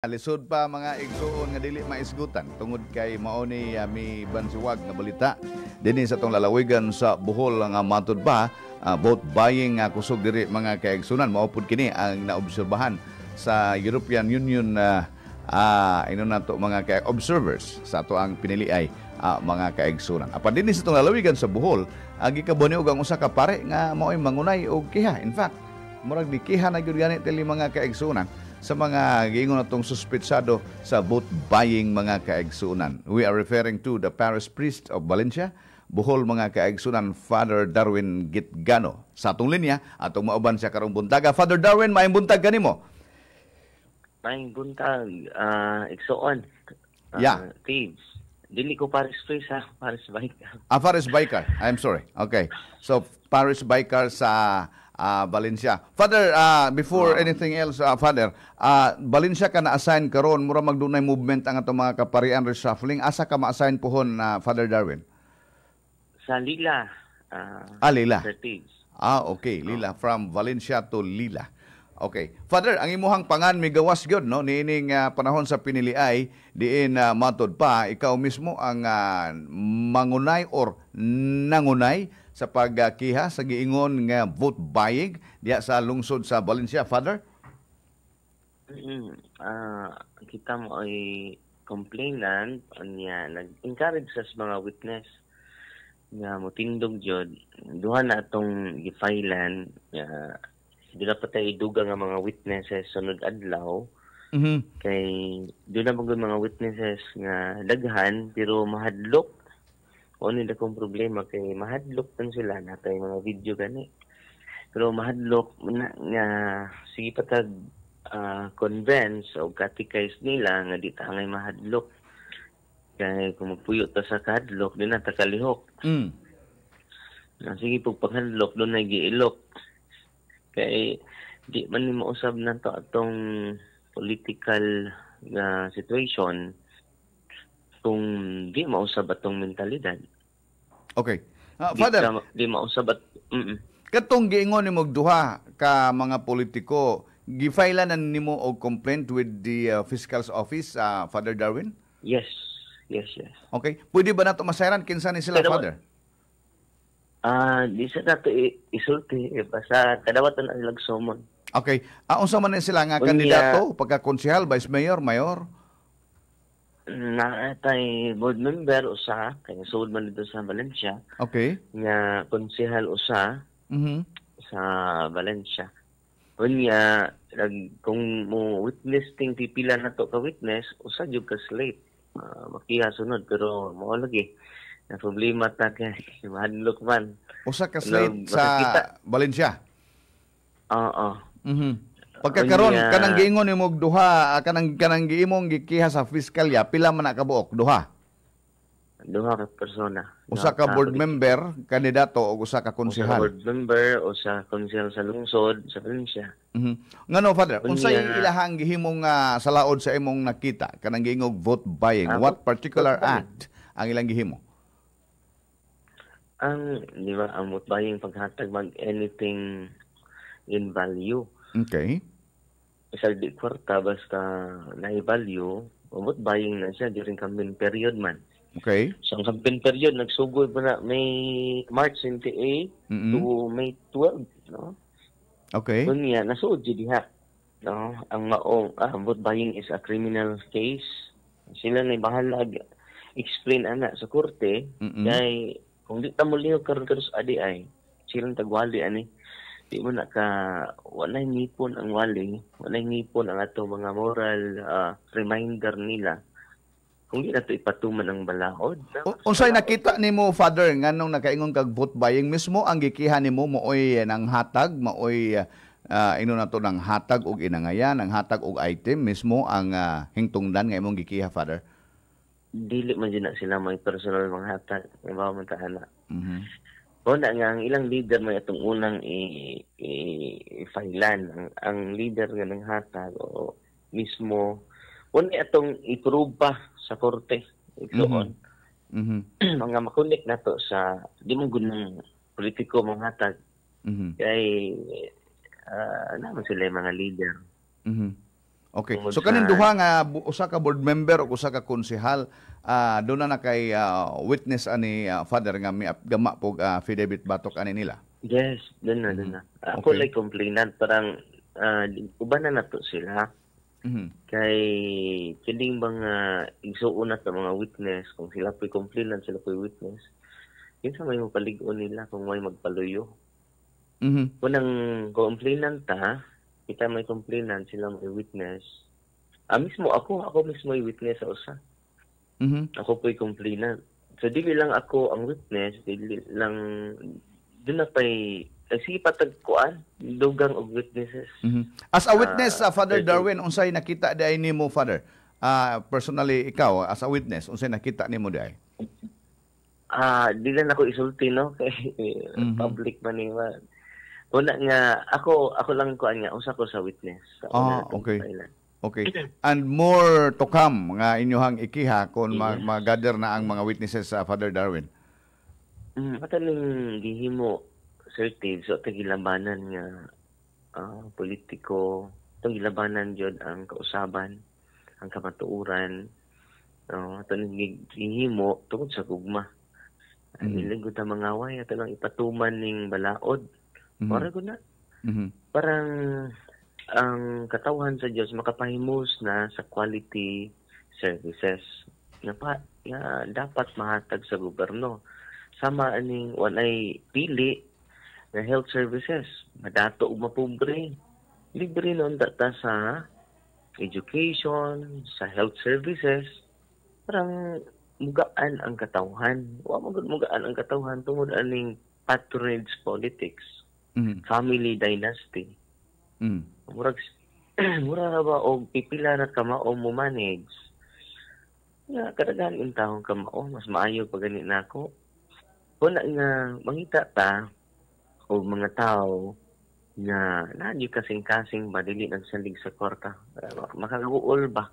Lisod pa mga igsuon nga dili maisgutan tungod kay mao ni mi bansiwag nga balita dinhi sa tong lalawigan sa Bohol nga matud pa vote buying nga kusog diri mga kaigsunan mao pud kini ang naobserbahan sa European Union ino nato mga observers sa ato ang piniliay mga kaigsunan. Apan dinhi sa tong lalawigan sa Bohol gikaboni og ang usa ka pare nga mao'y mangunay og kiha. In fact, murag dikiha na gyud gani tili mga kaigsunan sa mga giingon natong suspetsado sa vote buying mga kaigsunan. We are referring to the parish priest of Valencia, Bohol mga kaigsunan, Father Darwin Gitgano. Sa atong linya, atong mauban siya karong buntaga. Father Darwin, maayong buntag kanimo. Maayong buntag, igsuon. Thieves. Dili ko parish priest parish biker. Parish biker. I'm sorry. Okay. So, parish biker sa Valencia. Father, before anything else, Father, Valencia ka na-assign karon mura magdunay movement ang atong mga kaparian reshuffling. Asa ka ma-assign pohon Father Darwin? Sa Lila. Lila. Thieves. Okay. Lila. From Valencia to Lila. Okay. Father, ang imuhang pangan migawas gyud no niining panahon sa piniliay diin matod pa ikaw mismo ang mangunay or nangunay sa pagkiha sa giingon nga vote buying diya sa lungsod sa Valencia, Father? Kita mo ay complainant niya nag-encourage sa mga witness nga motindog jud duha na atong gifailan di na patay duga nga mga witnesses sunod adlaw. Kay doon na mga witnesses nga daghan pero mahadlok. O nila kong problema kay mahadlok tan sila natay mga video gani. Pero mahadlok nga sige patag convince o catechize nila nga di ta ngay mahadlok. Kay kung magpuyo ta sa kahadlok di na ta kalihok. Sige pag paghadlok doon na giilok. Kay di man ni mausab na to atong political situation kung di mausab atong mentalidad. Okay. Father, di mausab at katong giingon nimo duha ka mga politiko, gifailan nimo og complaint with the fiscal's office, Father Darwin? Yes. Okay. Pwede ba nato masayran kinsa ni sila, pero, Father? Di sa nato isulti basta kadawat na ilang sumon. Okay. Unsa man sila nga kandidato pagka konsehal, vice mayor, mayor? Naatay board member usa kay sud man dito sa Valencia. Okay. Nga konsehal usa sa Valencia. Unya kung mo witness ting pipila na to ka witness usa jud ka slate. Makiha sunod pero mao lagi na problema ta kay mahadlok man. Usa ka slate sa Valencia. Pagkakaron kanang giingon nimo duha kanang giimong gikiha sa fiskalya pila man na kabuok duha ka persona. Usa ka board member kandidato o usa ka konsehal. Board member o sa konsehal sa lungsod sa Valencia. Ngano, Father, unsay ilahang gihimong salaod sa imong nakita kanang giingog vote buying? What particular act ang ilang gihimo? Di ba ang vote buying paghatag mag anything in value. Okay. Isa di kwarta basta na-value, vote buying na siya during campaign period man. Okay. So ang campaign period nagsugod pa na May March 28 to May 12, no? Okay. Kunya nasuod jud diha. No, ang maong vote buying is a criminal case. Sila na bahala explain ana sa korte kay kung di ta mo lihok karon sa ADI, silang tagwali ani. Di mo na ka walay ngipon ang wali, walay ngipon ang ato mga moral reminder nila kung di na ito ipatuman ang balaod. Unsay nakita nimo, Father, nganong nakaingon kag vote buying mismo ang gikiha nimo mooy nang hatag, mooy ino na to nang hatag og inangayan, nang hatag og item mismo ang hingtungdan nga imong gikiha, Father? Dili man din na sila may personal mga hatag, ibaw man ta ana. Kung nga ang ilang leader may itong unang i-filean ang leader nga ng hatag o mismo kung itong i-prove pa sa korte itoon mga makunik na to sa di mo gunang politiko mga hatag kay naman sila yung mga leader Okay. Tungod So kanin sa duha nga usa ka board member o usa ka konsehal doon na kay witness ani father nga mi gama pog affidavit batok ani nila. yes, doon na. Ako Okay. like complainant, parang uban na nato sila. Mhm. Kay kining mga igsuon na mga witness, kung sila po'y complainant, sila po'y witness, yun sa may mapalig-on nila kung may magpaluyo. Mhm. Unang complainant kita may complainant, sila may witness. Mismo ako mismo ay witness sa usa. Mhm. Ako po'y complainant. So, dili lang ako ang witness, dili lang, doon na pa'y, sige patagkuan, dugang og witnesses. Mhm. As a witness, Father 13. Darwin, unsay nakita di ay nimo, Father? Personally, ikaw, as a witness, unsay nakita nimo di ay? Di lang ako isulti, no? Kay public man niya. Una nga, ako lang kuan nga, usa ko sa witness. Sa una natong Okay. Thailand. Okay. And more to come nga inyuhang ikiha kung Yes. mag-gather na ang mga witnesses sa Father Darwin. Mataling gihimo, Sir Ted, so ito gilabanan nga politiko, itong gilabanan yun ang kausaban, ang kamatuuran, ito gihimo tungkol sa gugma. Iligod ang mga away, ito lang ipatuman ning balaod. Para ko na. Parang ang katawan sa Diyos makapahimus na sa quality services nga dapat mahatag sa gobyerno. Sama aning walay pili na health services, madato ug mapobre. Libre noon data sa education, sa health services, parang mugaan ang katawhan. Wa magud mugaan ang katawhan tungod aning patronage politics, family dynasty. Mura ba og pipila na kamao mo manage. Nga kadaghan in taong kamao mas maayo pa gani nako. Wala nga mangita ta o mga tao na nadyo kasing-kasing madili nagsalig sa kwarta. Makagaguol ba?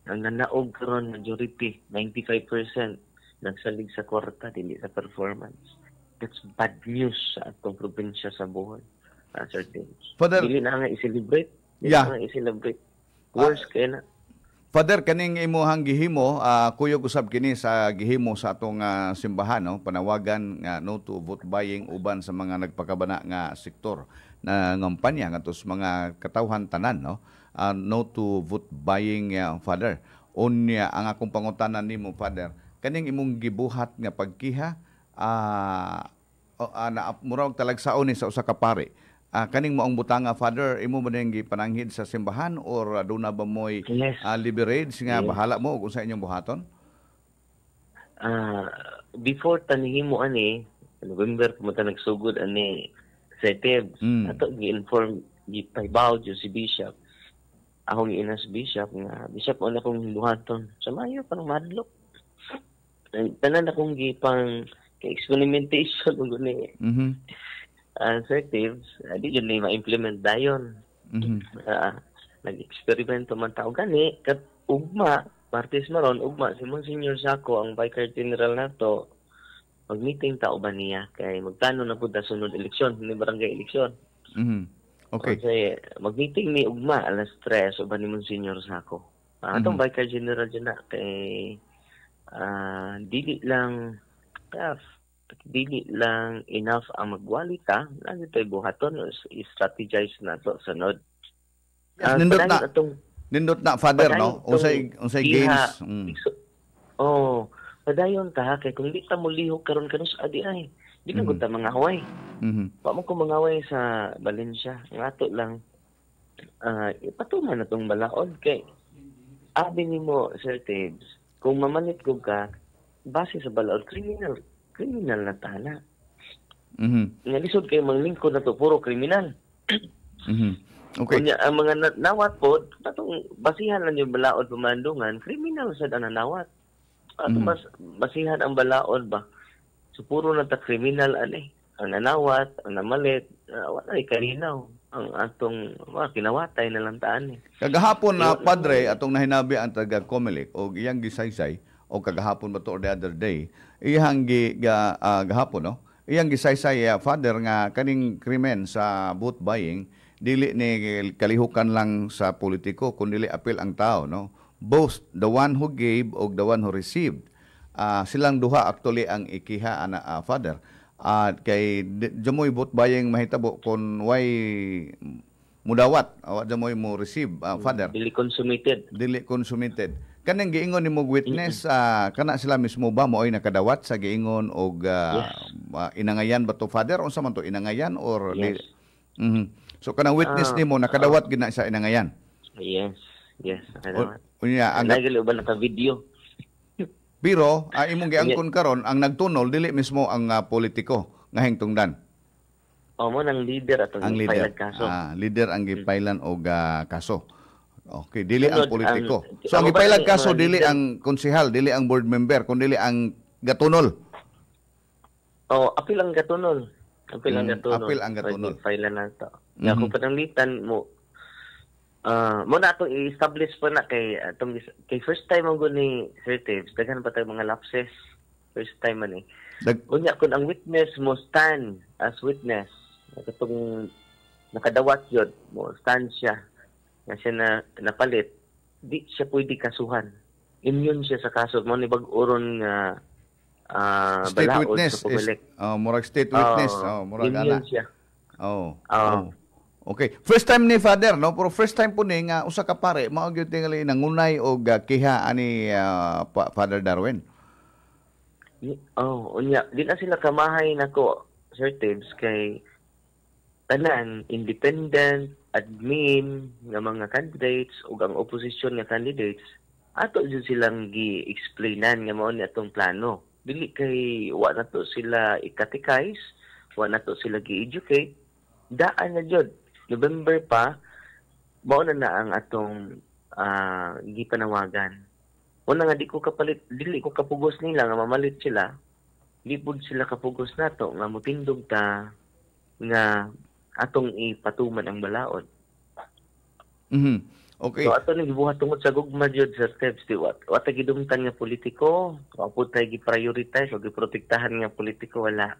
Ang nanaog karon majority, 95% nagsalig sa kwarta, dili sa performance. That's bad news sa atong probinsya sa buhay. Certain. Father, Dili na nga i-celebrate. Dili Yeah. na nga i-celebrate. Worse kaya na. Father, kaning imuhang gihimo, kuyog usab kini sa gihimo sa atong simbahan, no? Panawagan nga no to vote buying uban sa mga nagpakabana nga sektor na ngampanya nga tos mga katawhan tanan, no? No to vote buying, Father. Unya ang akong pangutanan nimo, Father, kaning imong gibuhat nga pagkiha murag talagsaon ni sa usa ka pari. Kaning moong butanga, Father, imo ba ning gipananghid sa simbahan or doon na ba mo'y Yes. leverage nga Yes. bahala mo kung sa inyong buhaton? Before tanihimo ani, November pumunta nagsugod ani sa Tebs. Ato gi-inform gipaybaw jud si Bishop. Ako giinas Bishop nga Bishop una kong buhaton. Sa Mayo parang madlok. Tanan akong gipang experimentation ug ni assertives, di yun na ma-implement dayon. Nag-experimento man tao gani, kat ugma, partis maron, ugma, si Monsignor Sako, ang Vicar General nato, mag-meeting tao ba niya, kay magtano na po da sunod eleksyon, hindi barangay eleksyon. Okay. Kasi mag-meeting ni ugma, alas 3, o ba ni Monsignor Sako. Atong Vicar General dyan na, kay dili lang enough ang magwalita, lagi tayo buhaton, i-strategize na to sunod. Nindot na, Father, no? Unsay gains. Padayon ta, kay kung di ta mo lihok karon kanos adi ay, di na gud ta mga haway. Pa mo ko mga haway sa Valencia, nga ato lang, ipatuman na tong balaod, kay abi nimo, Sir Tibbs, kung mamanit ko ka, base sa balaod, criminal na tana. Nga lisod kayo manglingkod na to, puro kriminal. Okay. Kunya, ang mga nawat po, patong basihan lang yung balaod pamandungan, kriminal sa nanawat. Mas basihan ang balaod ba? So, puro na ta kriminal, ang nanawat, ang namalit, wala karinaw. Ang atong kinawatay na lang taan. Kagahapon na, Padre, atong nahinabi ang taga-Comelec, o iyang gisaysay, o kagahapon ba to or the other day, iyang gahapon, no? Iyang gisaysay, Father, nga kaning krimen sa vote buying, dili ni kalihukan lang sa politiko kundi apil ang tao, no? Both the one who gave o the one who received. Silang duha actually ang ikiha ana Father. Kay jamoy bot bayeng mahitabo kon why mudawat awa jamoy mo receive Father. Dili consummated. Kanang giingon ni mo witness kana sila mismo ba mo ay nakadawat sa giingon og inangayan ba to Father unsa man to inangayan or Yes. So kanang witness nimo nakadawat gid na sa inangayan. Yes. Nakadawat. Unya ang Nagali ba naka-video? pero imong giangkon karon ang nagtunol dili mismo ang politiko nga hingtungdan. Mo nang leader atong Ang leader. kaso. Leader ang gipailan og kaso. Okay, dili ang Sunod, politiko. ang- So ang ang gipailan mga kaso dili leader- ang konsehal, dili ang board member, kundi ang gatunol. Apil ang gatunol. Apil ang gatunol. File na to. Nga kung pananglitan mo, mo na itong i-establish pa na kay first time ang ni Sir Tibbs, daghan pa tayo mga lapses. First time man eh. Kunya, kung ang witness mo stand as witness, katong nakadawat yun, mo stand siya, na siya na napalit, di siya pwede kasuhan. Immune siya sa kaso. Mo ni bag-uron nga State balaod witness sa pagbulik. murag state witness, murag ana. Immune siya. Okay. First time ni Father, no? Pero first time po ni nga usa ka pare mao gyud tingali nangunay og kiha ani Father Darwin. Unya, di na sila kamahay nako, Sir Tibbs, kay tanan independent admin nga mga candidates ug ang opposition nga candidates ato jud silang gi-explainan nga mao ni atong plano. Dili kay wa na to sila i-catechize, wa na to sila gi-educate. Daan na jud November pa, mao na ang atong gipanawagan. Una nga dili ko kapugos nila nga mamalit sila. Di pud sila kapugos nato nga motindog ta nga atong ipatuman ang balaod. Okay. So ato ni gibuhat tungod sa gugma jud sa steps di wat gidumtan nga politiko, wa pud tay gi-prioritize o giprotektahan nga politiko wala.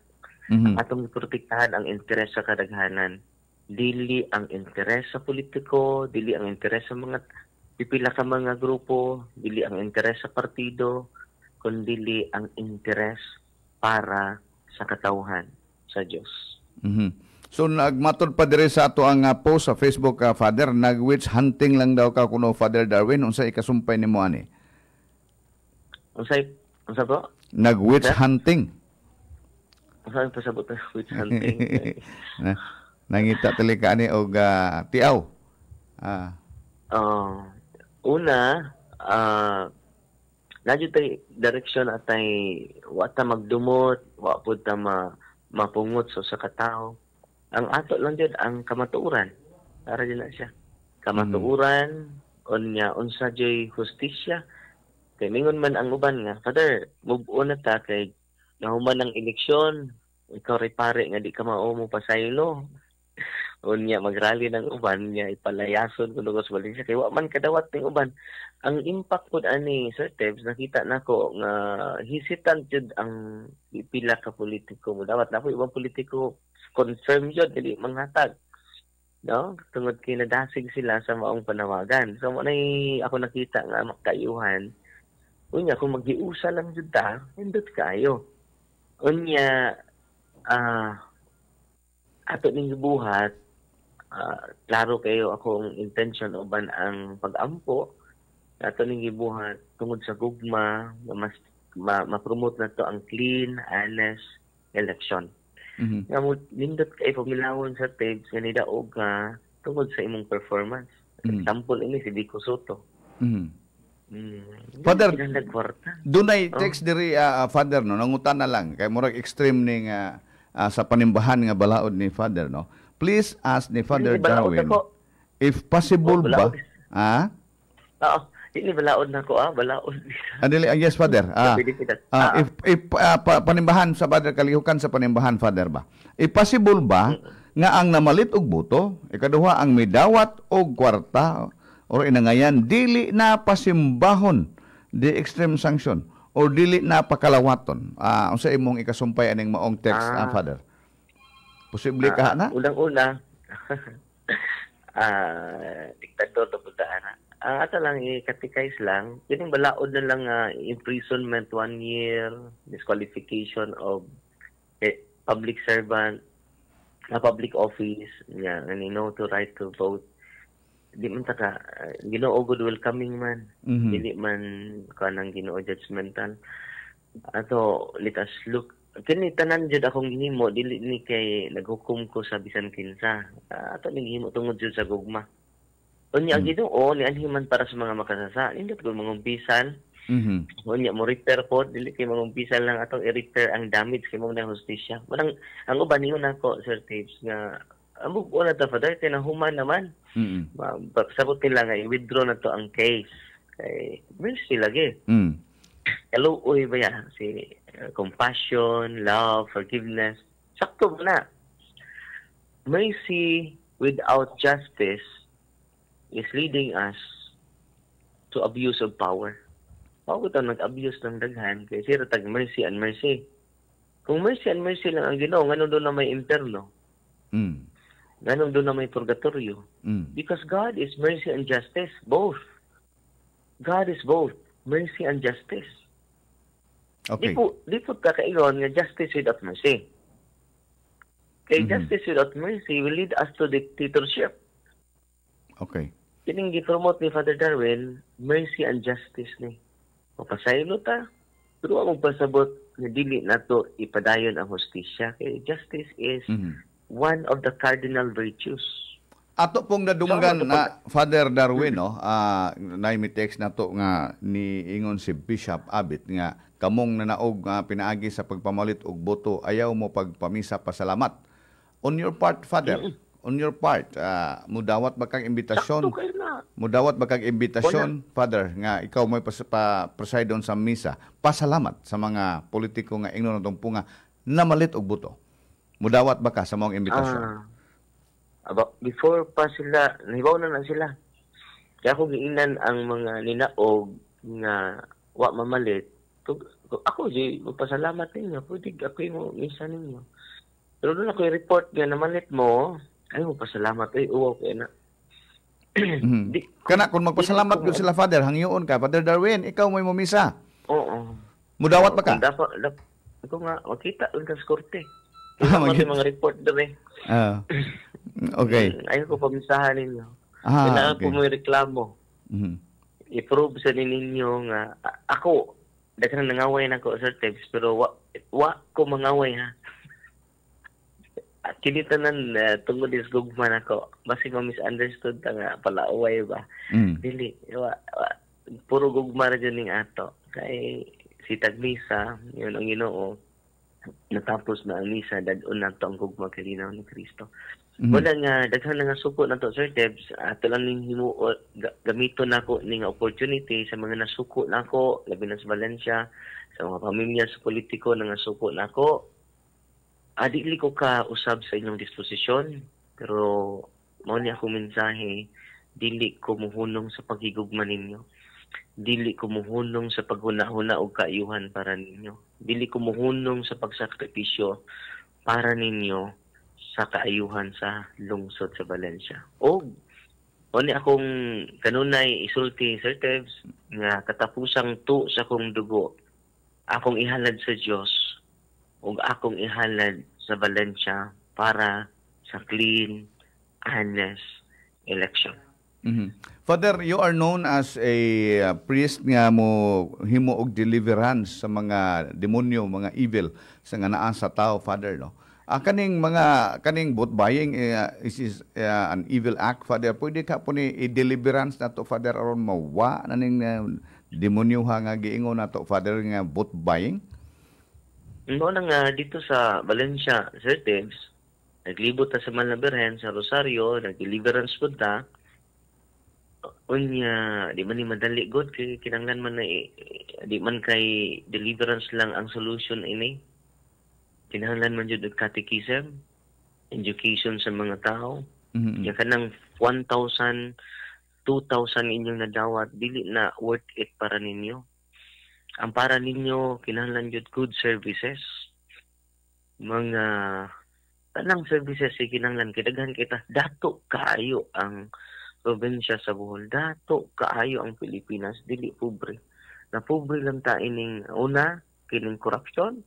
Atong giprotektahan ang interes sa kadaghanan. Dili ang interes sa politiko, dili ang interes sa mga pipila ka mga grupo, dili ang interes sa partido, kundi ang interes para sa katawhan sa Dios. So nagmatod pa dire sa ato ang post sa Facebook, Father, nag-witch hunting lang daw ka kuno Father Darwin, unsa ikasumpay nimo ani? Unsa po? Nag-witch hunting. Unsa pasabot na witch hunting? Nangita tali ka ani og tiaw. Una, nadyo tay direksyon atay wa ta magdumot, wa pud ta mapungot sa katao. Ang ato lang jud ang kamatuoran. Para din na siya. Kamatuoran, unya unsa joy hustisya. Kay mingon man ang uban nga, Father, move on na ta kay nahuman ang eleksyon. Ikaw pare nga di ka mao mo pasaylo. Unya magrally ng uban niya ipalayason kuno ko sa Valencia kay wa man kadawat ning uban. Ang impact pud ani Sir Tibbs nakita nako nga hesitant jud ang pila ka politiko mo dawat na po ibang politiko confirm jud dili manghatag, no, tungod kay nadasig sila sa maong panawagan. So mo nay ako nakita nga makayuhan unya kung magiusa lang jud ta indot kayo unya ato ning gibuhat. Klaro kayo akong intention uban ang pag-ampo ato ning gibuhat tungod sa gugma na mas ma-promote na to ang clean, honest election. Nga mo nindot kay pamilawon sa Tibbs nga nidaog ka tungod sa imong performance. Example ini si Vico Soto. Father, dunay text diri Father, no, nangutan na lang kay murag extreme ning sa panimbahan nga balaod ni Father, no. Please ask ni Father Darwin if possible ba Ini balaod na ko balaod. Yes, Father. If panimbahan sa Father, kalihukan sa panimbahan, Father ba? If possible ba nga ang namalit og boto, ikaduha ang midawat og kwarta or inangayan dili na pasimbahon the extreme sanction or dili na pakalawaton. Unsa imong ikasumpay aning maong text, Father? Posible ka na? Unang-una diktador na punta ana. Ang ato lang i-catechize lang, kining balaod na lang imprisonment 1 year, disqualification of public servant, public office, and to right to vote. Di man taka, Ginoo good welcoming man. Dili man kanang Ginoo judgmental. Ato, let us look. Kini tanan jud akong gihimo, dili ni kay naghukom ko sa bisan kinsa. Ato ni gihimo tungod jud sa gugma. Unya ang Ginoo ni anhiman para sa mga makasasa. Hindi ko mangumpisan. Unya mo repair po, dili kay mangumpisan lang atong i-repair ang damage kay mo na hustisya. Manang ang uban niyo nako Sir Tapes nga amog wala ta father tinahuman naman. Sabot nila nga i-withdraw na to ang case. Kay mercy lagi. Hello, uy ba ya? Si compassion, love, forgiveness. Sakto mo na. Mercy without justice is leading us to abuse of power. Ako ito nag-abuse ng daghan kaya sira tag mercy and mercy. Kung mercy and mercy lang ang Ginoo, ganun doon na may imperno. Ganun doon na may purgatorio. Because God is mercy and justice, both. God is both mercy and justice. Okay. Di po kakaingon nga justice without mercy. Kay justice without mercy will lead us to dictatorship. Okay. Kining gi-promote ni Father Darwin, mercy and justice ni. Mapasaylo ta, pero ang pasabot nga dili nato ipadayon ang hustisya. Kay justice is one of the cardinal virtues. Ato pong nadunggan na Father Darwin, no, naimitext na to nga ni ingon si Bishop Abit nga kamong nanaog nga pinaagi sa pagpamalit og boto, ayaw mo pagpamisa pasalamat. On your part, Father, on your part, mudawat ba kang imbitasyon? Mudawat ba kang imbitasyon, Father, nga ikaw may preside on sa misa, pasalamat sa mga politiko nga ingnon natong punga namalit og boto. Mudawat ba ka sa mga imbitasyon? Before pa sila, nahibaw na sila. Kaya ako giinan ang mga ninaog nga wa mamalit. Ako di magpasalamat ninyo. Pwede ako mo misa ninyo. Pero doon ako i-report nga namalit mo, ay mo pasalamat. Ay, uwaw kaya na. Kana kung magpasalamat ko sila, Father, hangyoon ka. Father Darwin, ikaw may mumisa. Oo. Mudawat ba ka? Ako nga, makita doon ka sa korte. Mga report doon eh. Okay. Ayaw ko pamisahan ninyo. Kailangan po may reklamo. I-prove sa ninyo nga, ako, dagang nangaway na ko, Sir Tebs, pero wa ko mangaway ha. At kinitanan, tungod is gugman ako. Basi ma-misunderstood ta nga, palaaway ba? Dili, puro gugma rin dyan ng ato. Kay si Tagmisa, yun ang Ginoo, natapos na ang misa, dadon na to ang gugma kalinaw ni Kristo. Wala nga, daghan na nga suko na to, Sir Debs. Ato lang ning gamito na ko ning opportunity sa mga nasuko na ko, labi na sa Valencia, sa mga pamilya, sa politiko na nga suko na ko. Dili ko ka usab sa inyong disposisyon, pero mao ni akong mensahe, dili ko muhunong sa paghigugma ninyo. Dili ko muhunong sa paghuna-huna og kaayuhan para ninyo. Dili ko muhunong sa pagsakripisyo para ninyo sa kaayuhan sa lungsod sa Valencia. O ni akong kanunay isulti, Sir Tebs, nga katapusang tu sa akong dugo, akong ihalad sa Dios ug akong ihalad sa Valencia para sa clean, honest election. Father, you are known as a priest nga mo himo og deliverance sa mga demonyo, mga evil sa nga naa sa tao, Father, no? Kaning vote buying is an evil act, Father. Pwede ka po ni i-deliverance na to, Father, aron mawa na ning demonyo nga giingon na to, Father, nga vote buying? No na nga dito sa Valencia, Sir Tebs, naglibot ta sa Malabirhen, sa Rosario, nag-deliverance po ta. Unya, di man ni madali god kay kinanglan man na di man kay deliverance lang ang solution ini. Kinahanglan man jud og catechism, education sa mga tao. Ya kanang 1,000, 2,000 inyong nadawat, dili na worth it para ninyo. Ang para ninyo kinahanglan jud good services. Mga tanang services si kinahanglan kidaghan kita dato kaayo ang probinsya sa Bohol, dato kaayo ang Pilipinas, dili pobre. Na pobre lang ta ining una kining corruption,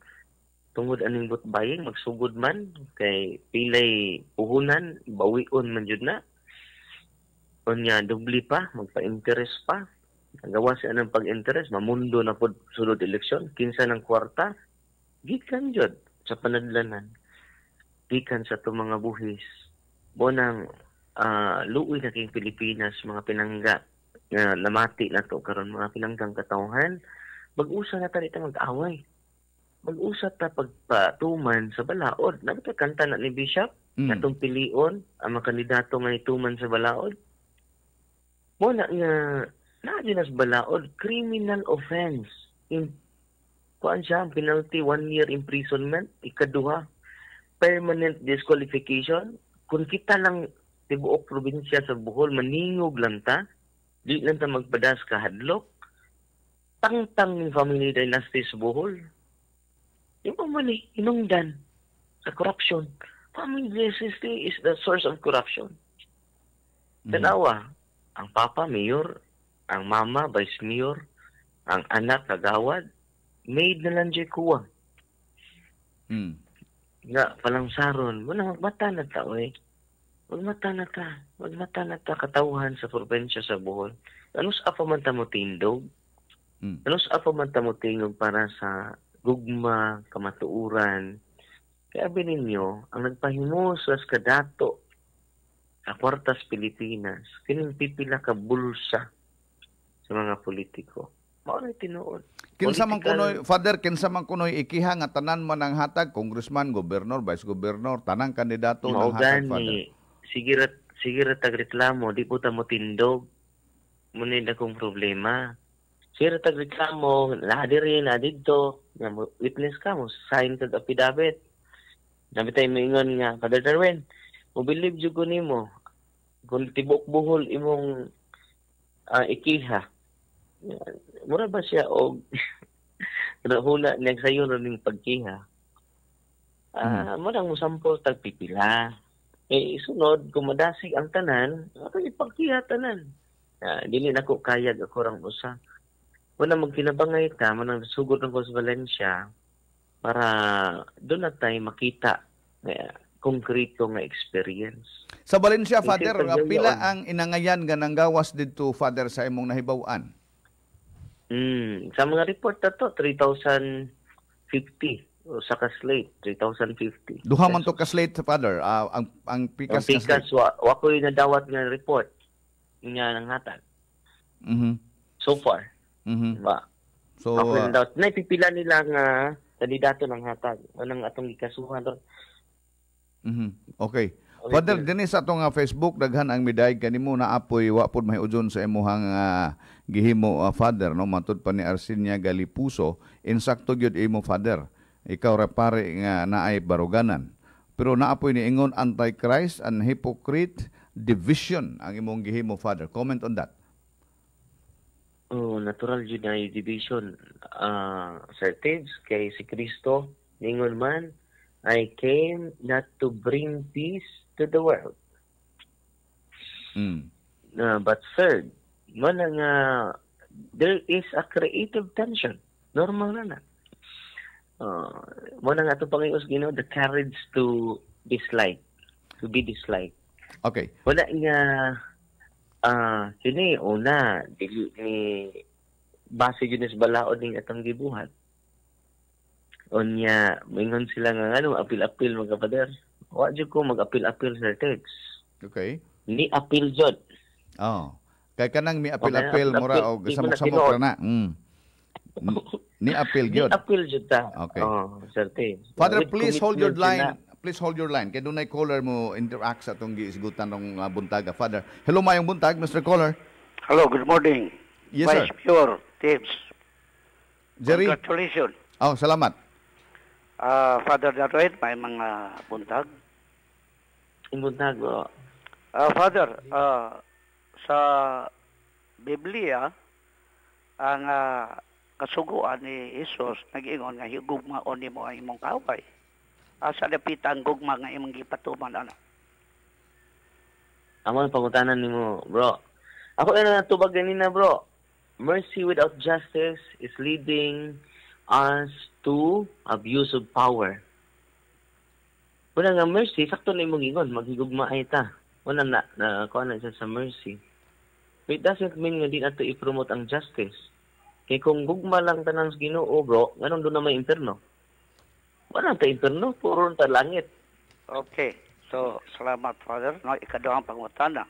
tungod aning vote buying magsugod man kay pilay puhunan bawion man jud na. Unya dubli pa magpa-interest pa. Gawa siya ng pag-interest, mamundo na po sulod eleksyon, kinsa ng kwarta, gikan jud sa panadlanan, gikan sa itong mga buhis. Bonang luoy na king Pilipinas, mga pinangga, namati na to karon mga pinanggang katawhan, mag-usa na ta itang mag-away. Mag-usa ta pagpatuman sa balaod. Nagkakanta na ni Bishop, natong pilion, ang mga kandidato nga ituman sa balaod. Muna nga, na-adinas balaod, criminal offense. Kuan siya, ang penalty, 1 year imprisonment, ikaduha, permanent disqualification. Kung kita lang tibuok probinsya sa Bohol, maningog lang ta, di lang ta magpadas ka hadlok, tangtang ng family dynasty sa Bohol. Yung pamali, hinungdan sa corruption. Family dynasty is the source of corruption. Tanawa, ang papa, mayor, ang mama, vice mayor, ang anak, kagawad, maid na lang dyan kuwa. Nga, palangsaron, muna magmata na ta, eh. Magmata na ta, katawhan sa probinsya sa Bohol. Ano sa apa man ta mo tindog? Ano sa apa man ta mo tingog para sa gugma, kamatuuran? Kaya ninyo, ang nagpahimo sa kadato sa kwartas Pilipinas, kining pipila ka bulsa sa mga politiko. Maunay tinuod. Kinsa man kunoy, Father, kinsa man kunoy ikiha nga tanan man ang hatag, congressman, gobernador, vice gobernador, tanang kandidato ng hatag, Father. Sige ra tagreklamo, di po ta mo tindog. Muna na kong problema. Sige ra tagreklamo, lahat rin, dito. Witness ka mo, sign kag affidavit. Nabi tayo maingon nga, Father Darwin, mobilib jud ko nimo. Kung tibok Bohol imong ikiha. Mura ba siya o hula niya sa'yo rin pagkiha? Murang musampol tagpipila. Isunod, kung madasig ang tanan, ako ipagkiha tanan. Dili na ko kayag ako rang usa. Muna magkinabangay ka, manang sugod ng Cos Valencia para doon na tayo makita konkreto nga experience. Sa Valencia, Father, pila ang inangayan nga nang gawas dito, Father, sa imong nahibaw-an? Sa mga report na to, 3,050. O sa ka-slate, 3,050. Duha man to ka-slate, Father. Ang pikas ka slate. Wako yung nadawat nga report. Nga nang hatag. So far. Ba? So, wako yung nadawat. Naipipila nila nga kandidato ng hatag. Anong atong ikasuhan doon. Okay. Father, din sa atong Facebook, daghan ang midayeg kanimo na apoy wapod mahiudyon sa imuhang gihimo, Father, no? Matud pa ni Arsinia Galipuso, insakto gyud imo, Father. Ikaw ra pare nga naay baruganan. Pero naapoy ni ingon antichrist and hypocrite division ang imong gihimo, Father. Comment on that. Oh, natural yun na yung division. Sir Tibbs, kay si Kristo, ningon man, I came not to bring peace to the world. But third, there is a creative tension. Normal na. Muna nga ito pangayos, the courage to dislike, to be disliked. Okay. Wala nga, sini, una, ni base yun is balaod ng atang gibuhat. Onya, mingon sila nga, apil-apil mga kapader. Wadyo ko mag-apil-apil sa text. Okay. Ni apil jod. Oh. Kay kanang mi apil-apil mura o samok-samok ra na. Ni apil jod. Ni apil jod ta. Okay. Sir Tibbs. Father, please hold your line. Please hold your line. Kaya doon ay caller mo interact sa itong giisgutan ng buntaga. Father, hello mayong buntag, Mr. Caller. Hello, good morning. Yes, Vice sir. Mayor Tibbs. Jerry. Congratulations. Oh, salamat. Father Darwin, may mga buntag. Buntag, Father, sa Biblia, ang kasuguan ni Jesus nag-ingon nga higugmaon nimo ang imong kaway. sa dapitan gugma nga imong gipatuman ana. Amo ang pangutanan nimo, bro. Ako na natubag ganina, bro. Mercy without justice is leading us to abuse of power. Wala nga mercy, sakto na imong ingon, maghigugma ay ta. Wala na kuha na siya sa mercy. It doesn't mean nga di nato i-promote ang justice. Kaya kung gugma lang tanan sa Ginoo, bro, ganun doon na may interno. Wala ta interno, puro ta langit. Okay. So, salamat, Father. No, ikaduhang pangutana.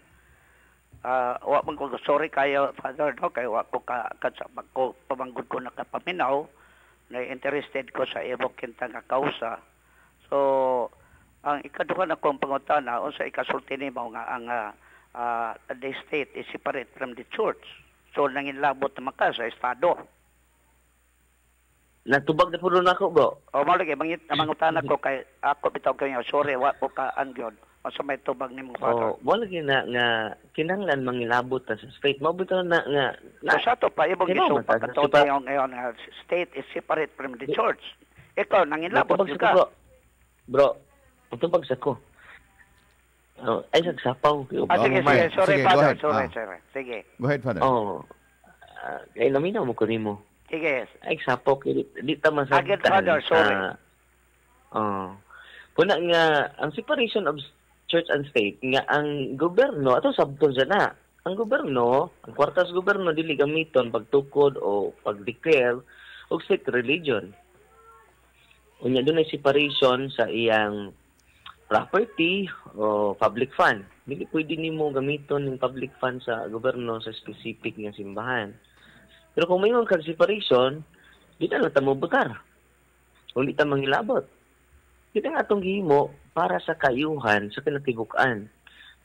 Wa man ko sorry kayo, Father, no, kay wa ko ka sa ko pamanggod ko nakapaminaw na interested ko sa ibok kinta nga kausa. So, ang ikaduha na kong pangutana unsa ikasulti nimo nga ang the state is separate from the church. So, nanginlabot naman ka sa estado. Natubag na po doon ako, bro. O malagi mangutana ko kay ako bitaw kayo sorry wa ko ka angyon. Asa may tubag nimong Father. Oh, wala na nga kinahanglan mangilabot ta sa state. Mabutaw na nga Sa to pa ibang gisupa katuto ngayon state is separate from the church. Ikaw nangilabot natubag ka. sa ko, bro. Natubag sa ko. Oh, ay sagsapaw. Sige, sorry Sige, Father, go sorry, ahead. sorry. Sige. Go ahead, Father. Oh. Ay laminaw mo ko nimo. Sige. Ay sapaw kay di ta masabtan. Agad Father, sorry. Puna nga ang separation of church and state nga ang gobyerno ato sabton siya na. Ang gobyerno, ang kwartas gobyerno dili gamiton pagtukod o pag-declare og state religion. Unya dunay separation sa iyang property o public fund. Dili pwede nimo gamiton yung public fund sa gobyerno sa specific nga simbahan. Pero kung mayroon kang separation, di na lang mo butar. Kung di ta mangilabot. Di na nga itong gihimo para sa kayuhan sa kinatigukan.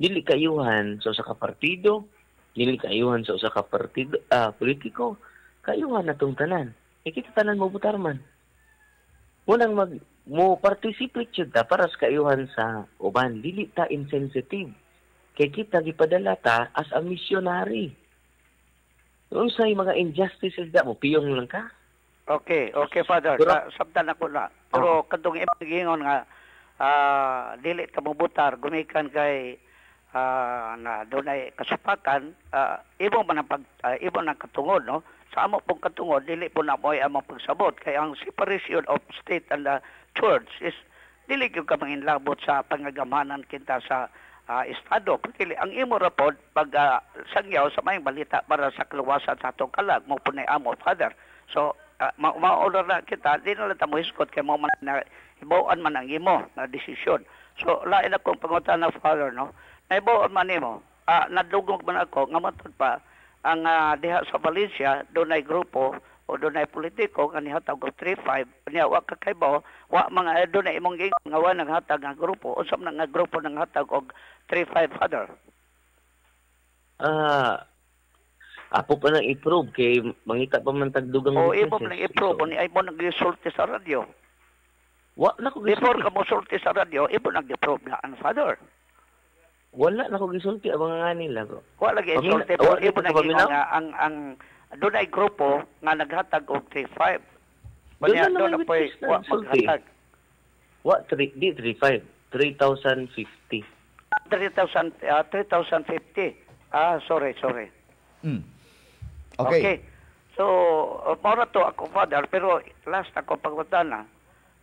Dili kayuhan sa usa ka partido, dili kayuhan sa usa ka partido, politiko, kayuhan na itong tanan. Kita tanan mo butar man. Munang mo participate yun ta para sa kayuhan sa uban. Dili ta insensitive. Kaya kita gipadala ta as a missionary. Kung sa'yo mga injustices da mo, piyong lang ka. Okay, Father. Sabtan ako na. Pero kadtong ipagingon nga dili ka mobutar gumikan kay na dunay kasupakan, ibong man ibong nang katungod, no? Sa amo pong katungod dili po na mo'y among pagsabot kay ang separation of state and the church is dili gyud ka manginlabot sa pangagamanan kinta sa estado. Pagkili, ang imo rapod pag sangyaw sa mayang balita para sa kaluwasan sa atong kalag mo punay amo, Father. So, ma-order na kita, di na lang tamo hiskot kay mo man na ibawaan man ang imo na desisyon. So, lain akong pangutan na Father, no? Na ibawaan man imo, nadugog man ako, nga matod pa, ang diha sa Valencia, doon ay grupo, o doon ay politiko nga nihatag og 3-5 niya wa kakaibaw wa mga doon ay imong gingon nga wa naghatag nga grupo usab na nga grupo nang hatag og 3-5 Father. Apo pa nang i-prove kay mangita pa man tagdugang o imo man i-prove ni ay mo nag-sulti sa radyo. Wa na ko before ka mo sulti sa radyo imo nag-prove nga ang Father. Wala na ko gisulti ang mga nganin lang ko. Wa lagi sulti pero imo nag nga ang doon ay grupo nga naghatag og 3-5. Doon na po maghatag. What? Di 3-5. 3,050. 3,050. Sorry. Okay. So, mora to ako, Father, pero last ako pagwatana,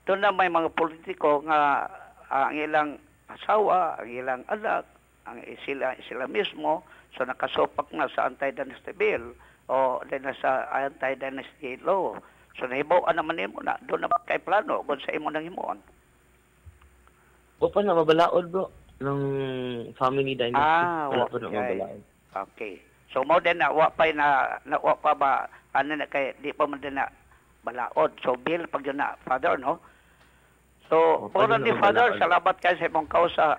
doon na may mga politiko nga ang ilang asawa, ang ilang anak, ang sila mismo, so nakasopak na sa anti-dynasty bill, o din sa anti-dynasty law. So nahibawan naman nimo na doon na kay plano kung sa imo nang himuon. O pa na mabalaod bro ng family dynasty. Wala pa na mabalaod. Okay. So mo din na wa pa ba ano na kay di pa man din na balaod. So bill pag yun na Father, no? So puro ni Father, salamat kay sa imong kausa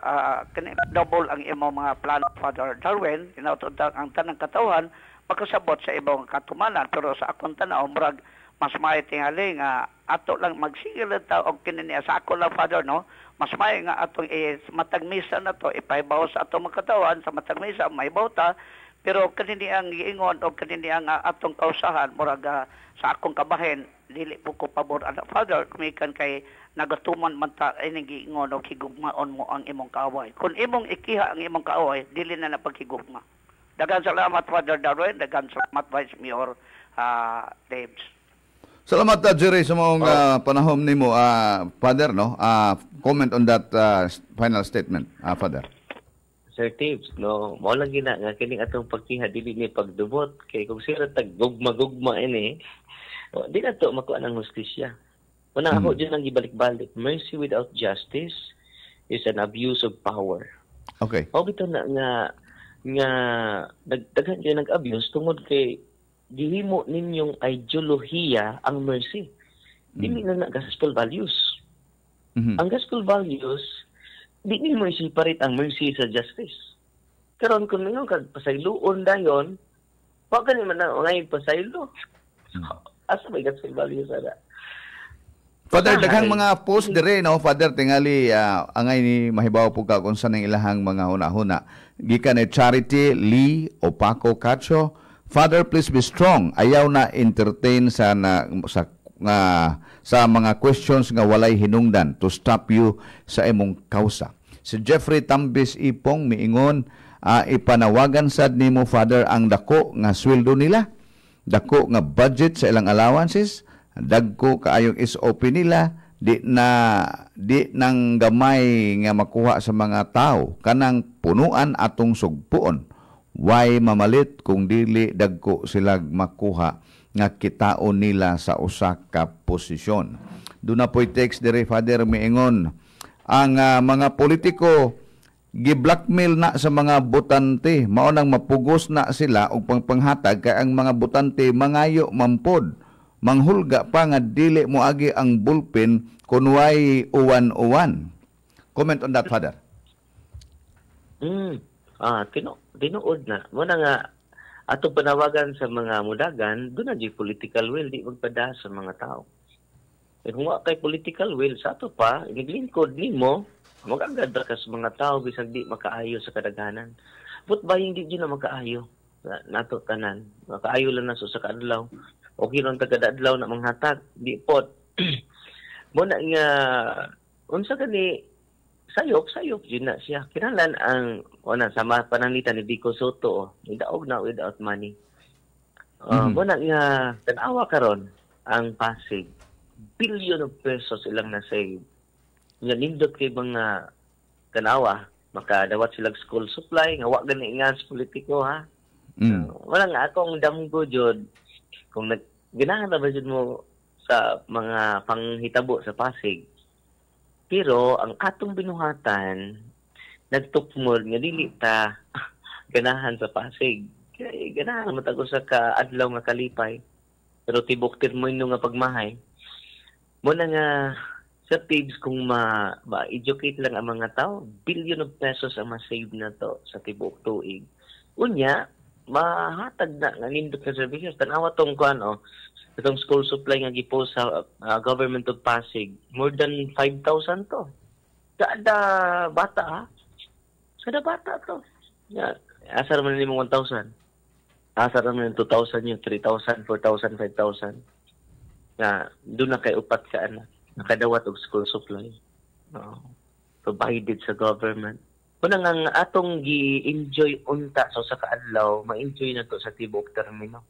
double ang imong mga plano Father Darwin, inautod ang tanang katawan makasabot sa ibang katumanan pero sa akong tanaw murag mas may tingali nga ato lang magsigil ta og kinini sa ako lang Father, no, mas may nga atong matagmisa na to ipaibaw sa atong katawan sa matagmisa may bawta pero kanini ang giingon og kanini ang atong kausahan murag sa akong kabahin dili po ko pabor ana Father kumikan kay nagatuman man ta ining giingon og higugmaon mo ang imong kaaway. Kung imong ikiha ang imong kaaway, dili na napagigugma. Daghang salamat Father Darwin, daghang salamat Vice Mayor Debs. Salamat Jerry sa mong panahon nimo Father no. Comment on that final statement Father. Sir Tibbs, no, mao lang gina nga kining atong pagkiha dili ni pagdubot kay kung sila tag gugma ini, di na to makuha ng hustisya. Una ako dyan ang ibalik-balik. Mercy without justice is an abuse of power. Okay. O bito na nga daghan kayo nag-abuse tungod kay gihimo ninyong ideolohiya ang mercy. Dili na gospel values. Ang gospel values di ni mo i-separate ang mercy sa justice. Karon kung ngayon pasayloon dayon, wag gani man na ngay pasaylo. Asa may gospel values ada? Father, daghang mga post dire no, Father tingali angay ni mahibaw po ka kung saan ang ilahang mga huna-huna. Gikan ni Charity Lee Opaco Cacho. Father, please be strong. Ayaw na entertain sa mga questions nga walay hinungdan to stop you sa imong kausa. Si Jeffrey Tambis Ipong miingon ipanawagan sad nimo Father ang dako nga sweldo nila, dako nga budget sa ilang allowances, dagko kaayong SOP nila, di nang gamay nga makuha sa mga tao kanang punuan atong sugpuon. Why mamalit kung dili dagko sila makuha nga kitaon nila sa usa ka posisyon. Doon na po'y text dire Father miingon ang mga politiko gi-blackmail na sa mga botante, mao nang mapugos na sila og panghatag kay ang mga botante mangayo mampod, manghulga pa nga dili moagi ang bullpen kun way uwan-uwan. Comment on that Father. Tinuod na. Muna nga atong panawagan sa mga mudagan, doon na di political will, di magpada sa mga tao. E kung kay political will, sa ato pa, naglingkod ni mo, mag-agad ka sa mga tao, bisag di makaayo sa kadaghanan. But ba hindi di na makaayo? Nato tanan. Makaayo lang na sa kadlaw. O kinong tagadadlaw na manghatag. Di pot. Muna nga, unsa gani, sayop yun na siya. Kinalan ang sama pananglitan ni Vico Soto, idaog na without money. Muna nga, tanawa karon ang Pasig, billion of pesos ilang na-save. Nga nindot kay mga tanawa, makadawat silang school supply, nga wag gani nga sa politiko ha. Wala nga akong damgo jud kung ganahan na ba jud mo sa mga panghitabo sa Pasig. Pero ang atong binuhatan nagtukmod nga dili ta ganahan sa Pasig. Kay ganahan matago sa kaadlaw nga kalipay. Pero tibok termino nga pagmahay. Mo na nga sa tips kung ma-educate lang ang mga tao, billion of pesos ang ma-save na to sa tibok tuig. Unya, mahatag na nga nindot na services. Tanawa tong itong school supply nga gipost sa government of Pasig, more than 5,000 to. Kada bata ha? Kada bata to. Asar man nimo 1,000. Asar man 2,000 yung 3,000, 4,000, 5,000. Doon na kay upat ka anak. Nakadawat og school supply. Provided sa government. Kung nga atong gi-enjoy unta sa kaadlaw, ma-enjoy na to sa tibok termino.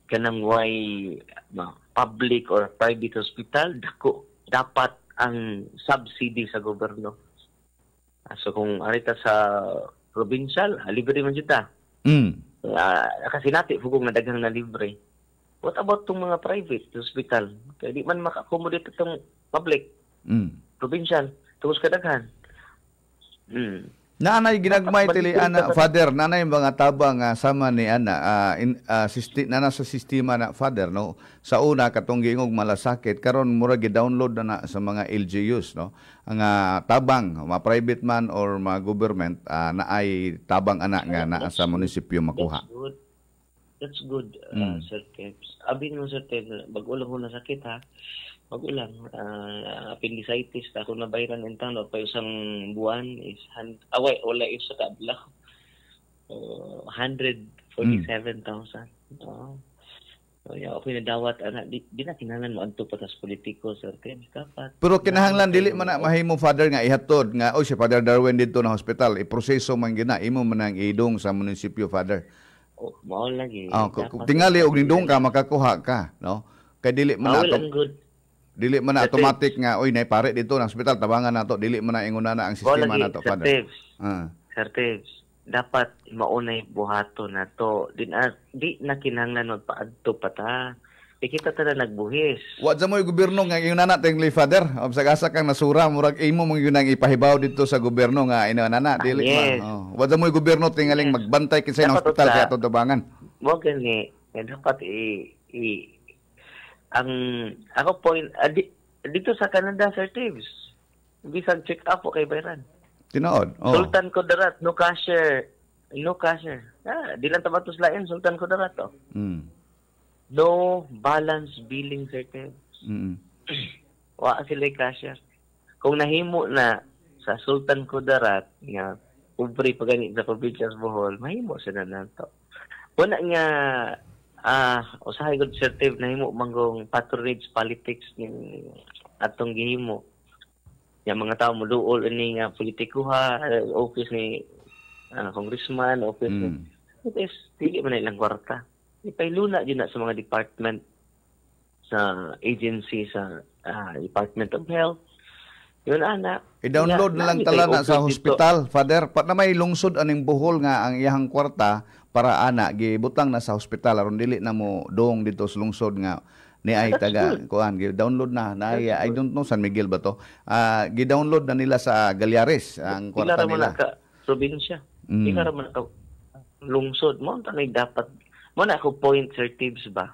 Kanang way public or private hospital, dako dapat ang subsidy sa gobyerno. So kung arita sa provincial, libre man kita. Kasi nati fugong na daghang na libre. What about tong mga private hospital? Kaya di man maka-accommodate itong public, provincial, tungos kadaghan. Nanay ginagmay tili ana Father, nanay mga tabang sama ni ana nana sa sistema na Father no. Sa una katong giingog malasakit karon mura gi-download na sa mga LGUs no. Ang tabang ma-private man or ma-government na ay tabang ana nga naa sa munisipyo makuha. That's good, Sir Teps. Abin mo Sir Teps, bag-ulang ko na sakit ha. Magulang, appendicitis, ako na bayran in town, pa isang buwan is, wala isa tabla. 147,000. So, okay na dawat ana di na kinahanglan mo adto pa tas politiko sir Tibbs dapat. Pero kinahanglan dili man na mahimo father nga ihatod nga si Father Darwin dito na hospital iproseso man gina imo man ang idong sa munisipyo father. Mao lagi. Kung tingali og nindong ka makakuha ka, no? Kay dili man Well, ato. Dili man na automatic nga oy nay pare dito ng hospital tabangan nato dili man na inguna na ang sistema nato father. Sir Tibbs, dapat maunay buhaton nato. Di na kinahanglan magpaadto pa ta. Kita ta na nagbuhis. Wa sa mo'y gobyerno nga inguna na tingli father. Sagasa kang nasura murag imo mong yun ang ipahibaw dito sa gobyerno nga inguna na dili yes. man. Wa sa mo'y gobyerno tingaling magbantay kinsa ng hospital kaya ato tabangan. Mo gani dapat ang ako point dito sa Canada Sir Tibbs. Bisag check up o kay bayran. Tinood. Sultan Kudarat, no cashier. Di lang tamatos lain, Sultan Kudarat. No balance billing certificates. Wa sila cashier. Kung nahimo na sa Sultan Kudarat, nga, ubri pa ganit sa probinsya sa Bohol, mahimo sila na to. Una nga, usahay good certificate, nahimo manggong patronage politics ng atong gihimo. Yung mga tao muluol ini nga politikuha, office ni congressman, office ni is dili man ilang kwarta. Ipailuna din na sa mga department sa agency sa Department of Health. Yun ana. I-download na lang tala na sa hospital, father. Pat na may lungsod aning Bohol nga ang iyahang kwarta para ana gibutang na sa hospital aron dili na mo dong dito sa lungsod nga ni ay taga kuan gi-download na I don't know San Miguel ba to gi-download na nila sa Galyares ang kwarta nila ka probinsya ila ra man ka lungsod mo tanay dapat mo na ako point Sir Tibbs ba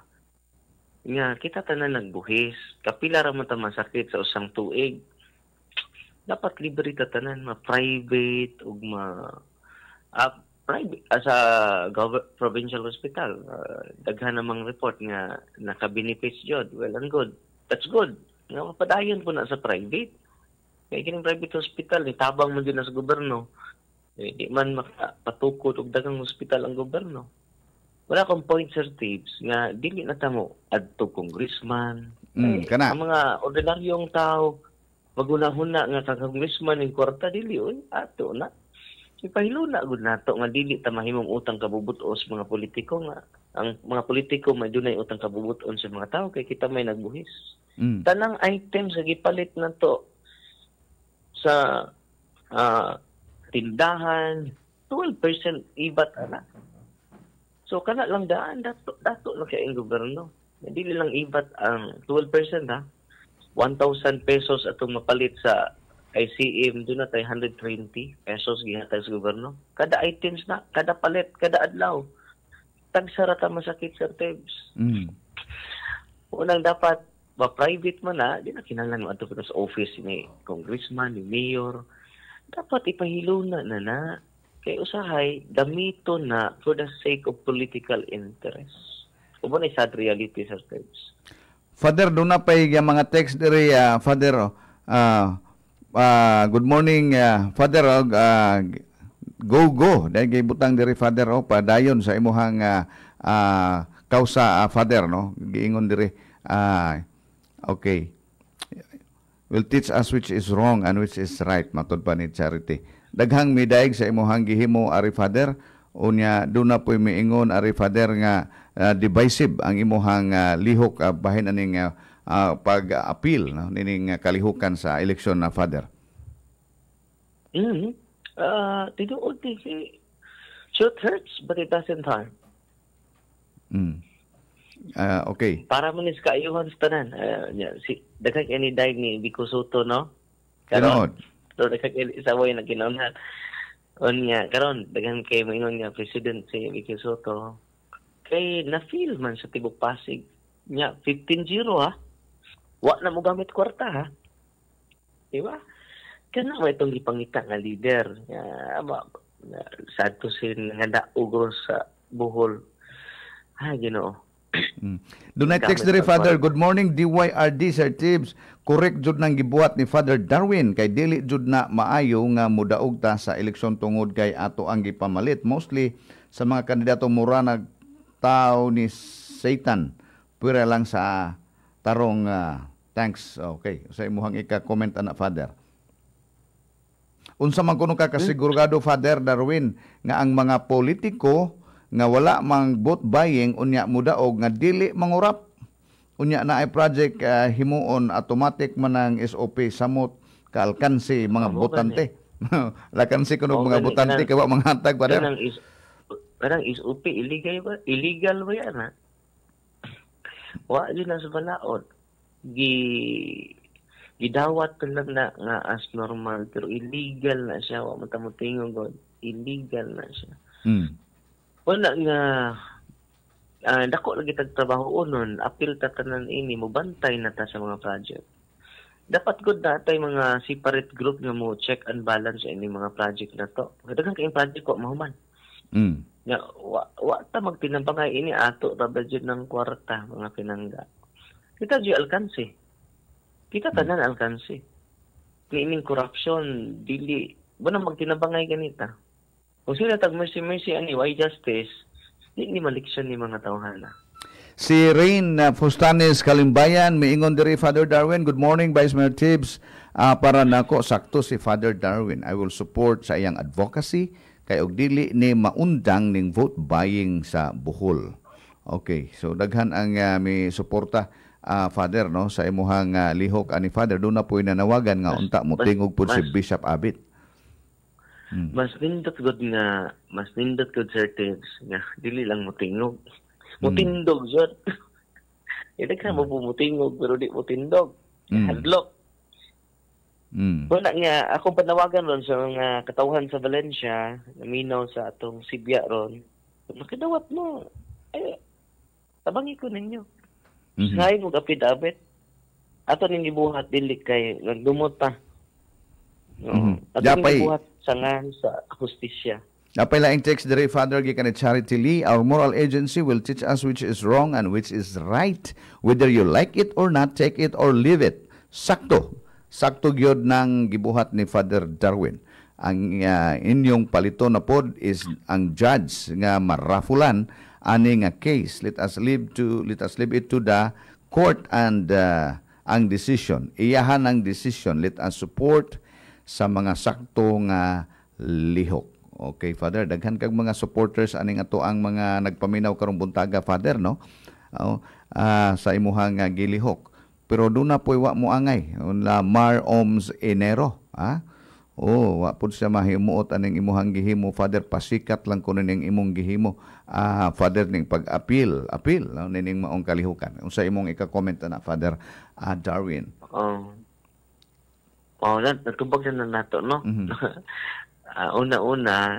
nga kita tanan nagbuhis kapila ra man ta masakit sa usang tuig dapat libre ta tanan ma-private ug private as a provincial hospital daghan namang report nga naka-benefits jud well and good that's good nga mapadayon po na sa private kay kining private hospital ni tabang man din na sa gobyerno di man patukod og daghang hospital ang gobyerno wala akong point Sir Tibbs nga dili na ta mo adto congressman kana ang mga ordinaryong tao magunahuna nga sa congressman ning kwarta dili ato na ipahiluna gud nato nga dili ta mahimong utang kabubutos mga politiko nga ang mga politiko may dunay utang kabubuton sa mga tao kay kita may nagbuhis. Tanang items sa gipalit nato sa tindahan 12% ibat ana. So kana lang daan dato lang kay ang gobyerno. Dili lang ibat ang 12% ha. 1,000 pesos atong mapalit sa ICM doon na tayo 120 pesos gihatag sa gobyerno. Kada items na, kada palit, kada adlaw. Tagsara ta masakit Sir Tibbs. Unang dapat, private man na, di na kinahanglan mo ato sa office ni congressman, ni mayor. Dapat ipahiluna na. Kay usahay, gamito na for the sake of political interest. Ubo na sad reality Sir Tibbs. Father, doon na pa yung mga text diri, Father, good morning Father go dahil gibutang diri Father padayon sa imuhang kausa Father no giingon diri okay will teach us which is wrong and which is right matud pa ni Charity daghang midaig sa imuhang gihimo ari Father unya doon na po'y miingon ari Father nga divisive ang imuhang lihok bahin aning pag-appeal no nining kalihukan sa eleksyon na Father. Tinuod ni truth hurts but it doesn't harm. Okay. Para man is kaayuhan sa tanan. Si daghang any died ni Vico Soto no. Karon. So daghang isa way na kinaunan. Unya karon daghang kay moingon nga president si Vico Soto. Kay na feel man sa tibok Pasig nya 15-0 ha. Wa na mo gamit kwarta ha. Diba? Kana mo itong ipangita nga leader. Sad to say nga daugro sa Bohol. Ginoo. Doon na text diri Father, good morning DYRD Sir Tibbs. Correct jud nang gibuhat ni Father Darwin kay dili jud na maayo nga mudaog ta sa eleksyon tungod kay ato ang gipamalit. Mostly sa mga kandidato mura nag tao ni Satan pwera lang sa tarong thanks. Okay. Sa imuhang ika-comment ana Father. Unsa man kuno ka kasigurado Father Darwin nga ang mga politiko nga wala mang vote buying unya mudaog nga dili mangurap. Unya na ay project himuon automatic man ang SOP samot kaalkansi mga botante. Lakansi kuno mga botante kawa mga hatag Father. Parang SOP illegal ba yan ha? Wa yun na sa balaod. Gidawat ko lang na nga as normal pero illegal na siya. Wa matamutingong God. Illegal na siya. Wala nga dako lagi tagtrabaho unon, apil tatanan ini mo bantay na ta sa mga project. Dapat gud natay mga separate group nga mo check and balance ini mga project na to. Daghang kay project ko mahuman. Nga wa ta magtinambangay ini ato ta budget ng kwarta mga pinangga. Kita di alkansi. Kita tanan alkansi. Kining corruption dili bana magtinambangay ganita. Kung sila tag mercy ani why justice, di ni maliksyon ni mga tawhana. Si Rain Fustanes Kalimbayan miingon diri Father Darwin, good morning Vice Mayor Tibbs. Para nako sakto si Father Darwin. I will support sa iyang advocacy kay og dili ni maundang ning vote buying sa Bohol. Okay, so daghan ang may suporta Father no sa imuhang lihok ani Father do na poy nanawagan nga unta mo tingog pud si Bishop Abit. Mas nindot gud Sir Tibbs nga dili lang mo tingog. Mutindog jud. Ito ka mo pumutingog pero di mutindog. Hadlok. Wala nga akong panawagan ron sa mga katawhan sa Valencia, naminaw sa atong Sibya ron. Makidawat mo. Ay, tabangi ko ninyo. Say mo kapit-abit. Ato ning gibuhat dili kay nagdumot pa. No. Ato ning gibuhat sangan sa hustisya. Napay laing text diri Father gikan ni Charity Lee, our moral agency will teach us which is wrong and which is right. Whether you like it or not, take it or leave it. Sakto. Sakto gyud nang gibuhat ni Father Darwin. Ang inyong palito na pod is ang judge nga marafulan ani nga case. Let us leave it to the court and ang decision. Iyahan ang decision. Let us support sa mga sakto nga lihok. Okay, Father, daghan kag mga supporters aning ato ang mga nagpaminaw karong buntaga, Father, no? Sa imuhang gilihok. Pero doon na po'y wa mo angay. La Mar Oms Enero. Wa po siya mahimuot aning imuhang gihimo. Father, pasikat lang ko ning imong gihimo. Father, ning pag-apil. No? Nining maong kalihukan. Sa imong ika-comment na, Father Darwin. Natubag na nato, no? Una-una,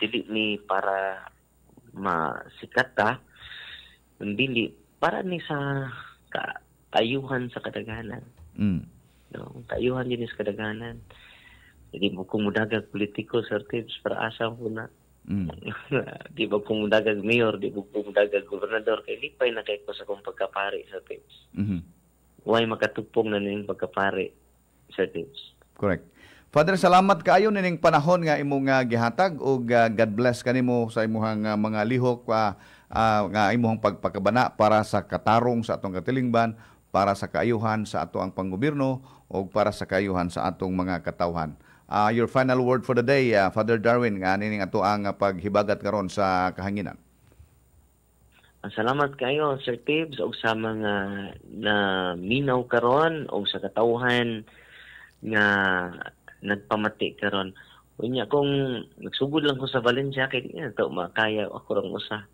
dili ni para masikat ta. Dili, para ni sa kaayuhan sa kadaghanan. No, kaayuhan din sa kadaghanan. Hindi mo kumudagag politiko, Sir Tibbs, para asa po na. Di ba kumudagag mayor, di ba kumudagag gobernador, kaya lipay na kayo sa kong pagkapari, Sir Tibbs. Huwag makatupong na niyong pagkapari, Sir Tibbs. Correct. Father, salamat kaayo nining panahon nga imong gihatag o God bless kanimo sa imong mga lihok nga imong pagpakabana para sa katarong sa atong katilingban, para sa kaayuhan sa ato ang panggobyerno o para sa kaayuhan sa atong mga katawhan. Your final word for the day, Father Darwin, nga nining ato ang paghibagat karon sa kahanginan. Salamat kayo, Sir Tibbs, og sa mga na minaw karon og sa katawhan nga nagpamati karon. Unya kung nagsugod lang ko sa Valencia kay di na to makaya ako rong usa.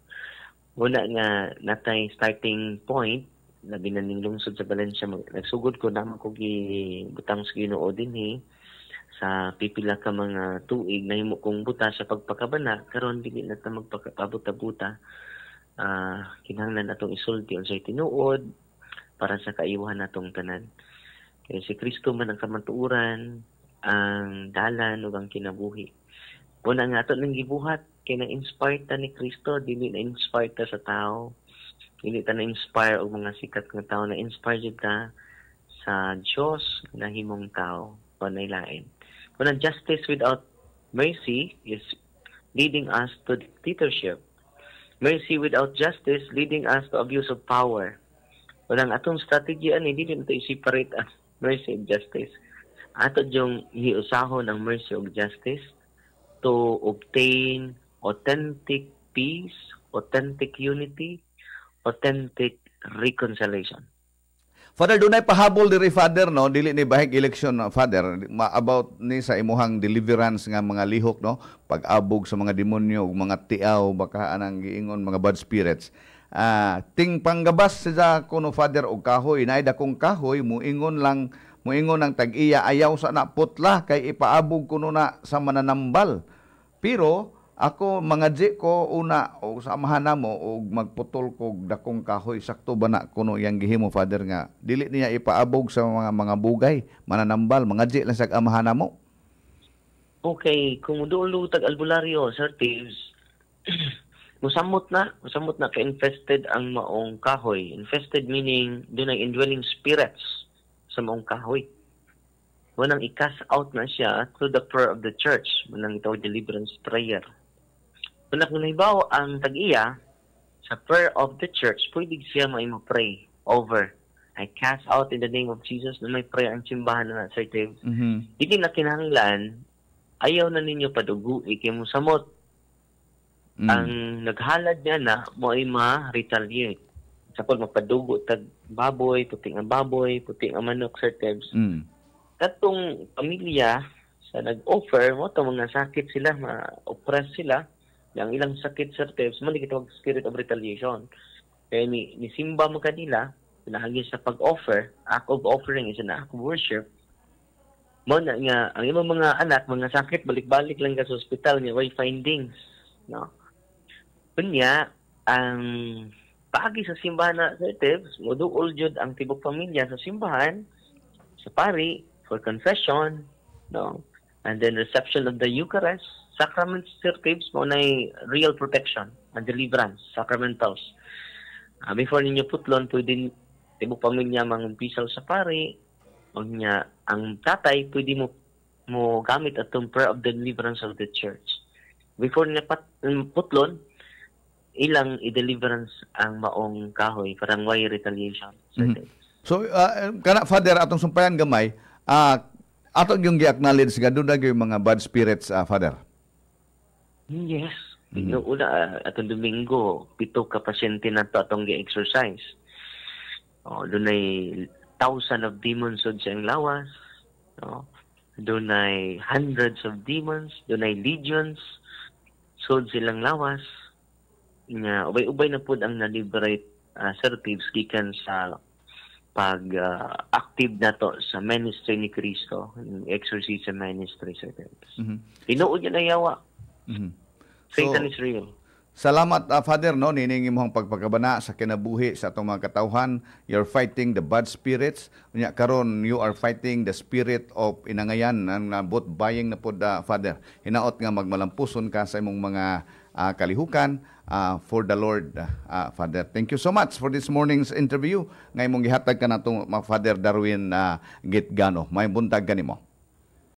Una nga natay starting point labi na ning lungsod sa Valencia nagsugod ko naman ko gibutang sa Ginoo dinhi sa pipila ka mga tuig nahimo kong buta sa pagpakabana karon dili na ta magpakabuta-buta. Kinahanglan natong isulti unsay tinuod para sa kaayuhan natong tanan. Kay si Kristo man ang kamantuoran, ang dalan ug ang kinabuhi. Una nga ato nang gibuhat kay na-inspire ta ni Kristo, dili na-inspire ta sa tao. Dili ta na-inspire og mga sikat nga tao, na-inspire jud ta sa Dios na himong tao o nailain. Kuna justice without mercy is leading us to dictatorship. Mercy without justice leading us to abuse of power. Walang atong strategy ani dili nato i-separate ang mercy and justice. Ato yung hiusahon ang mercy and justice to obtain authentic peace, authentic unity, authentic reconciliation. Father, dunay pahabol diri Father no, dili ni bahig election Father about ni sa imuhang deliverance nga mga lihok no, pag-abog sa mga demonyo ug mga tiaw baka anang giingon mga bad spirits. Ting panggabas sa kuno Father og kahoy, naay dakong kahoy muingon ang tag-iya ayaw sa naputla kay ipaabog kuno na sa mananambal. Pero ako mangadji ko una o samahan namo og magputol kog dakong kahoy sakto ba na kuno yang gihimo Father nga dili niya ipaabog sa mga bugay mananambal mangadji lang sa amahan namo. Okay, kung dulo tag albularyo Sir Tives, musamot na ka-infested ang maong kahoy. Infested meaning doon ang indwelling spirits sa maong kahoy. Manang i-cast out na siya through the prayer of the church. Manang ito deliverance prayer. Kung nahibaw ang tag-iya sa prayer of the church, pwede siya pray over. I cast out in the name of Jesus na may prayer ang simbahan na Sir Tives. Hindi na kinahanglan, ayaw na ninyo padugo, mo samot. Ang naghalad niya na mo ay ma-retaliate. Sapol magpadugo tag baboy, puting ang baboy, puting ang manok, Sir Tives. Katong pamilya sa nag-offer mo, itong mga sakit sila, ma-oppress sila, ang ilang sakit, Sir Tives, maligitawag spirit of retaliation. Kaya ni simba mo kanila, pinahagi sa pag-offer, act of offering is an act of worship, mo na nga, ang imong mga anak, mga sakit, balik-balik lang ka sa hospital, niya, way findings. No? Kunya, ang paagi sa simbahan na, Sir Tives, muduol jud ang tibok pamilya sa simbahan, sa pari, for confession, no? And then reception of the Eucharist, sacraments, Sir Tives, mo na real protection and deliverance, sacramentals. Before ninyo putlon, pwede tibok pamilya mangumpisaw sa pari, ang tatay, pwede mo gamit atong prayer of deliverance of the church. Before niya putlon, ilang i-deliverance ang maong kahoy, parang way retaliation. So, kana Father, atong sumpayan gamay, atong yung gi-acknowledge nga doon na yung mga bad spirits, Father. Yes. Yung una, atong Domingo, 7 ka pasyente na to atong gi-exercise. Doon ay 1,000 of demons sa siyang lawas. Doon ay hundreds of demons. Doon ay legions. So silang lawas. Ubay-ubay na po ang na-liberate Sir Tives gikan sa pag-active na to sa ministry ni Cristo, exorcism ministry, Sir Tives. Tinuod niya na yawa. Satan is real. Salamat, Father, no, nining imong pagpagkabana sa kinabuhi sa atong mga katawhan. You're fighting the bad spirits. Unya karon you are fighting the spirit of inangayan ang both buying na pod, Father. Hinaot nga magmalampuson ka sa imong mga kalihukan for the Lord, Father. Thank you so much for this morning's interview. Ngay mong gihatag ka na itong Father Darwin Gitgano. May buntag kanimo.